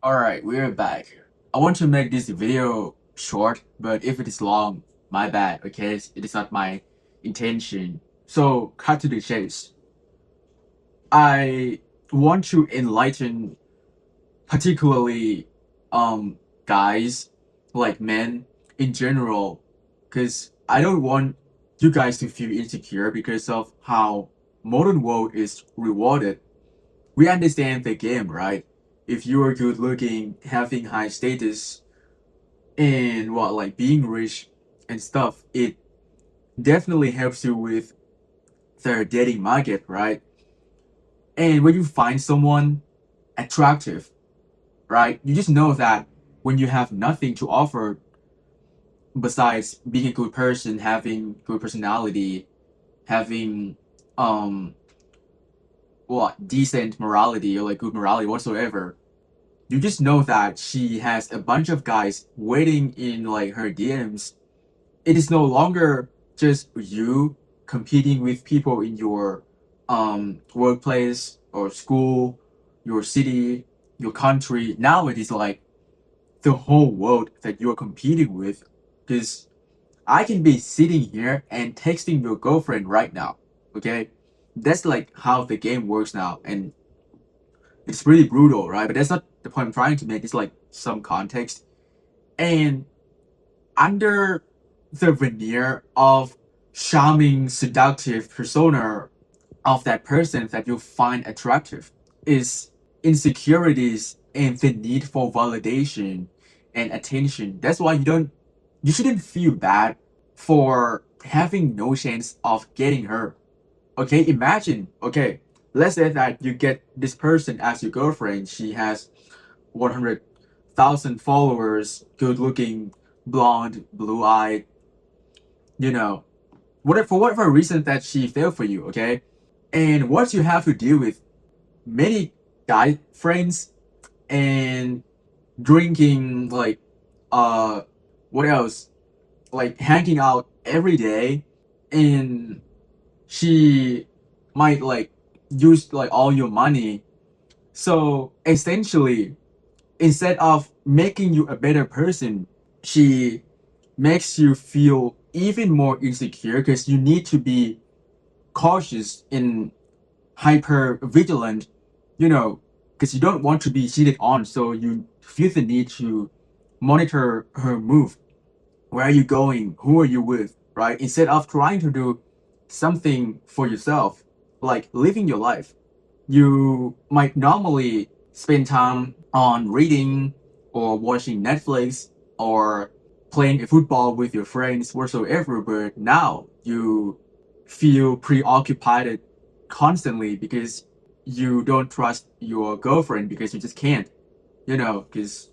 Alright, we're back. I want to make this video short, but if it is long, my bad, okay? It is not my intention. So, cut to the chase. I want to enlighten particularly guys, like men in general, because I don't want you guys to feel insecure because of how modern world is rewarded. We understand the game, right? If you are good looking, having high status, and what like being rich and stuff, it definitely helps you with the dating market, right? And when you find someone attractive, right, you just know that when you have nothing to offer besides being a good person, having good personality, having um what decent morality or like good morality whatsoever, you just know that she has a bunch of guys waiting in like her DMs. It is no longer just you competing with people in your workplace or school, your city, your country. Now it is like the whole world that you are competing with. Because I can be sitting here and texting your girlfriend right now. Okay, that's like how the game works now, and it's pretty brutal, right? But that's not the point I'm trying to make. It's like some context. And under the veneer of charming, seductive persona of that person that you find attractive is insecurities and the need for validation and attention. That's why you shouldn't feel bad for having no chance of getting her. Okay, imagine, okay, let's say that you get this person as your girlfriend. She has 100,000 followers, good looking, blonde, blue eyed, you know, whatever, for whatever reason that she fell for you, okay? And what you have to deal with many guy friends and drinking, like, uh, what else? Like hanging out every day, and she might like use like all your money. So essentially, instead of making you a better person, she makes you feel even more insecure because you need to be cautious and hyper vigilant, you know, because you don't want to be cheated on. So you feel the need to monitor her move. Where are you going? Who are you with? Right? Instead of trying to do something for yourself, like living your life, you might normally spend time on reading or watching Netflix or playing football with your friends whatsoever, but now you feel preoccupied constantly because you don't trust your girlfriend because you just can't, because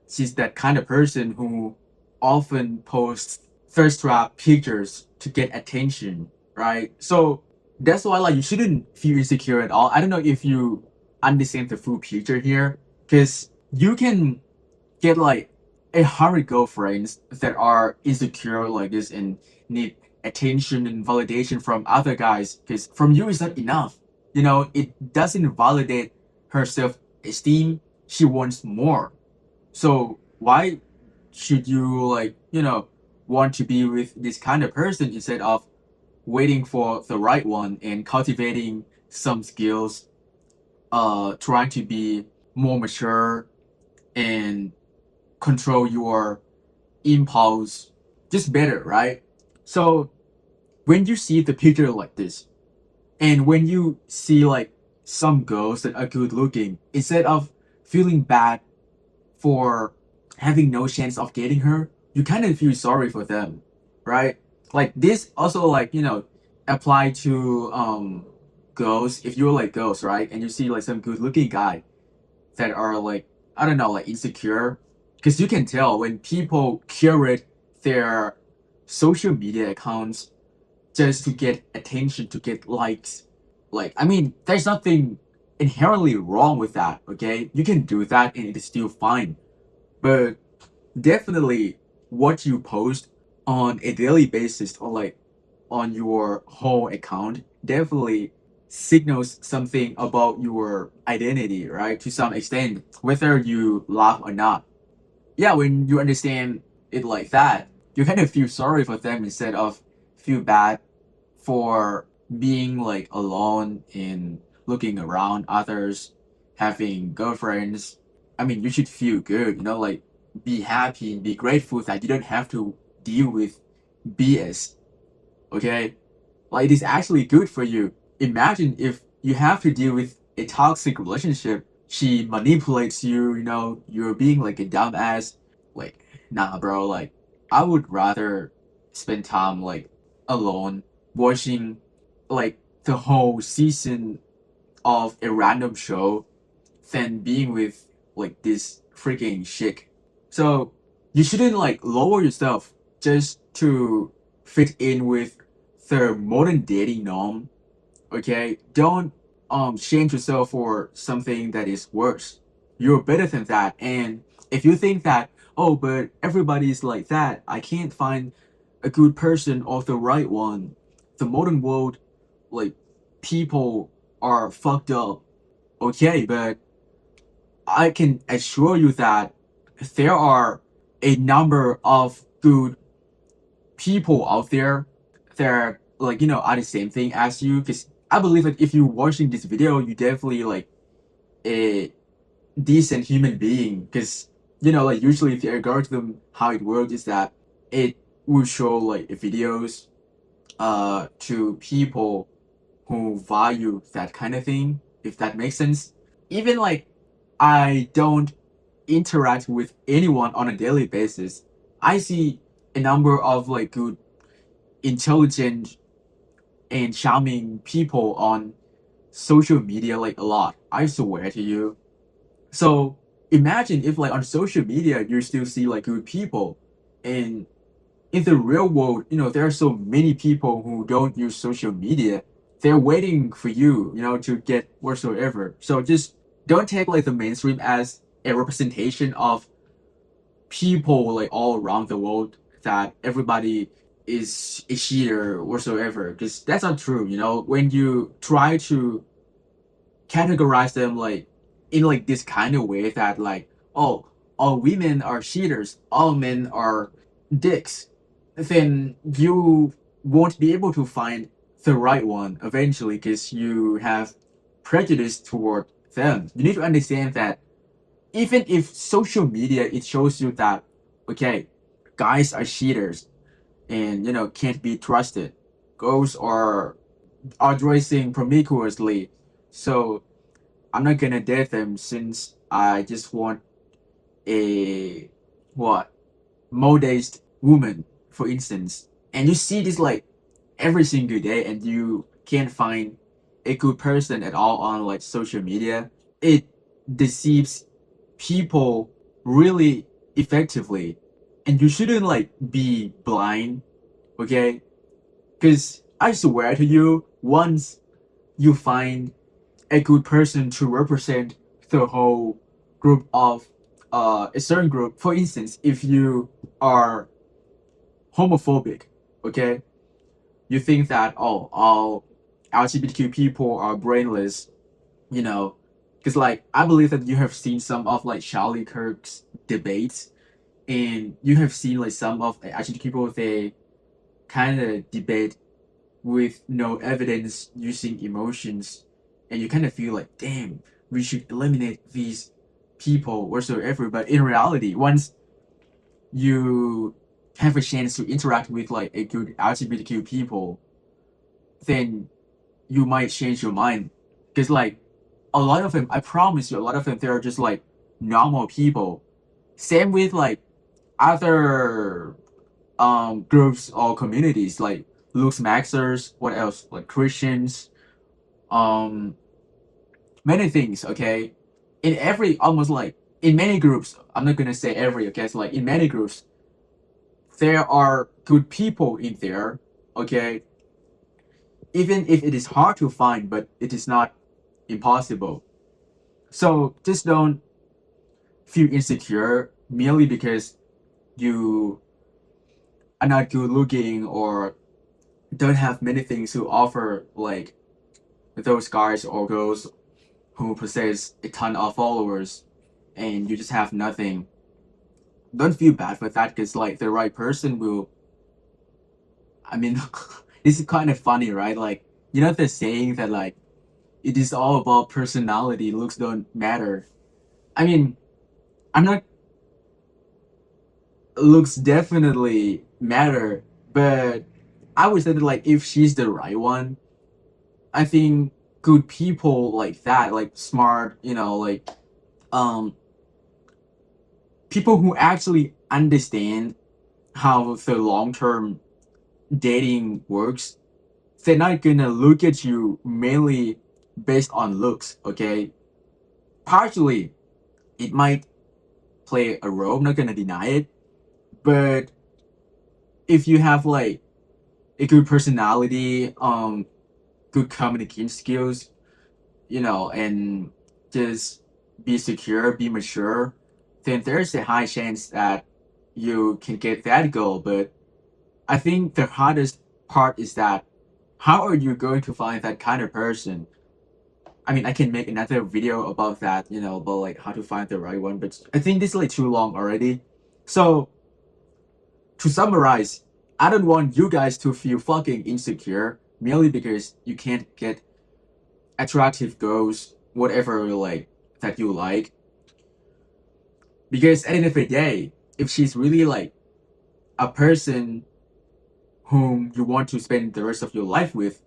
she's that kind of person who often posts thirst trap pictures to get attention, right? So that's why like you shouldn't feel insecure at all. I don't know if you understand the full picture here, because you can get like 100 girlfriends that are insecure like this and need attention and validation from other guys, because from you is not enough. It doesn't validate her self-esteem. She wants more. So why should you like, want to be with this kind of person instead of waiting for the right one and cultivating some skills, trying to be more mature and control your impulse just better, right? So when you see the picture like this, and when you see like some girls that are good looking, instead of feeling bad for having no chance of getting her, you kind of feel sorry for them, right? Like this also like, apply to girls. If you're like girls, right? And you see like some good looking guy that are like, I don't know, like insecure, because you can tell when people curate their social media accounts just to get attention, to get likes. Like, I mean, there's nothing inherently wrong with that, okay? You can do that and it is still fine. But definitely what you post on a daily basis or like on your whole account definitely signals something about your identity, right? To some extent, whether you laugh or not. Yeah, when you understand it like that, you kind of feel sorry for them instead of feel bad for being like alone and looking around others having girlfriends. I mean, you should feel good, like be happy and be grateful that you don't have to deal with BS, okay? Like, it is actually good for you. Imagine if you have to deal with a toxic relationship. She manipulates you, you're being like a dumbass. Like, nah, bro, like, I would rather spend time like alone watching like the whole season of a random show than being with like this freaking chick. So you shouldn't like lower yourself just to fit in with the modern dating norm. Okay, don't change yourself for something that is worse. You're better than that. And if you think that, oh, but everybody's like that, I can't find a good person or the right one. The modern world, like, people are fucked up. Okay, but I can assure you that there are a number of good people out there that are like, are the same thing as you. Because I believe like if you're watching this video, you definitely like a decent human being. Because like usually the algorithm, how it works is that it will show like videos to people who value that kind of thing, if that makes sense. Even like I don't interact with anyone on a daily basis, I see a number of like good, intelligent, and charming people on social media like a lot. I swear to you. So imagine if like on social media you still see like good people, and in the real world, there are so many people who don't use social media. They're waiting for you, to get whatsoever. So just don't take like the mainstream as a representation of people like all around the world, that everybody is a cheater whatsoever, because that's not true. When you try to categorize them like in like this kind of way that like, oh, all women are cheaters, all men are dicks, then you won't be able to find the right one eventually, because you have prejudice toward them. You need to understand that even if social media it shows you that, okay, guys are cheaters and can't be trusted, girls are dressing promiscuously, so I'm not gonna date them since I just want a what modest woman, for instance. And you see this like every single day, and you can't find a good person at all on like social media. It deceives people really effectively, and you shouldn't like be blind, okay? Because I swear to you, once you find a good person to represent the whole group of a certain group. For instance, if you are homophobic, okay, you think that, oh, all LGBTQ people are brainless, you know, because like I believe that you have seen some of like Charlie Kirk's debates, and you have seen like some of the LGBTQ people, they kind of debate with no evidence, using emotions, and you kind of feel like, damn, we should eliminate these people whatsoever. But in reality, once you have a chance to interact with like a good LGBTQ people, then you might change your mind. Because like a lot of them, I promise you, a lot of them, they're just like normal people. Same with like other groups or communities like Lux Maxers, what else? Like Christians, um many things, okay? In every almost like in many groups, I'm not gonna say every, okay, so like in many groups, there are good people in there, okay? Even if it is hard to find, but it is not impossible. So just don't feel insecure merely because you are not good looking or don't have many things to offer like those guys or girls who possess a ton of followers and you just have nothing. Don't feel bad for that because like the right person will. I mean, this is kind of funny, right? Like you know the saying that like it is all about personality, looks don't matter. I mean, I'm not. Looks definitely matter, but I would say that like if she's the right one, I think good people like that, like smart, like um people who actually understand how the long term dating works, they're not gonna look at you mainly based on looks, okay? Partially, it might play a role, I'm not gonna deny it, but if you have like a good personality, good communication skills, and just be secure, be mature, then there's a high chance that you can get that goal. But I think the hardest part is that how are you going to find that kind of person? I mean, I can make another video about that, about like how to find the right one, but I think this is like too long already. So to summarize, I don't want you guys to feel fucking insecure merely because you can't get attractive girls, whatever like that you like. Because at the end of the day, if she's really like a person whom you want to spend the rest of your life with,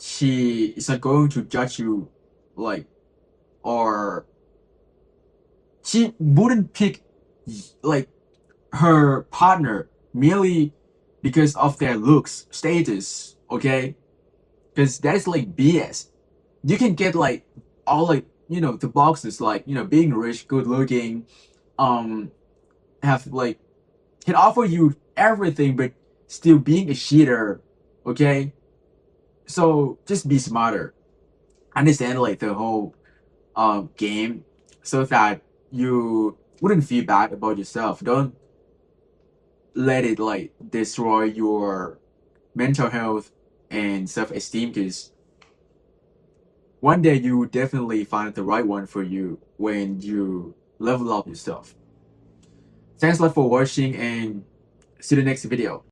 she is not going to judge you like, or she wouldn't pick like her partner merely because of their looks, status, okay? Because that's like BS. You can get like all like the boxes like being rich, good looking, um, have like can offer you everything, but still being a cheater. Okay, so just be smarter. Understand like the whole game, so that you wouldn't feel bad about yourself. Don't let it like destroy your mental health and self-esteem because one day you will definitely find the right one for you when you level up yourself. Thanks a lot for watching and see you in the next video.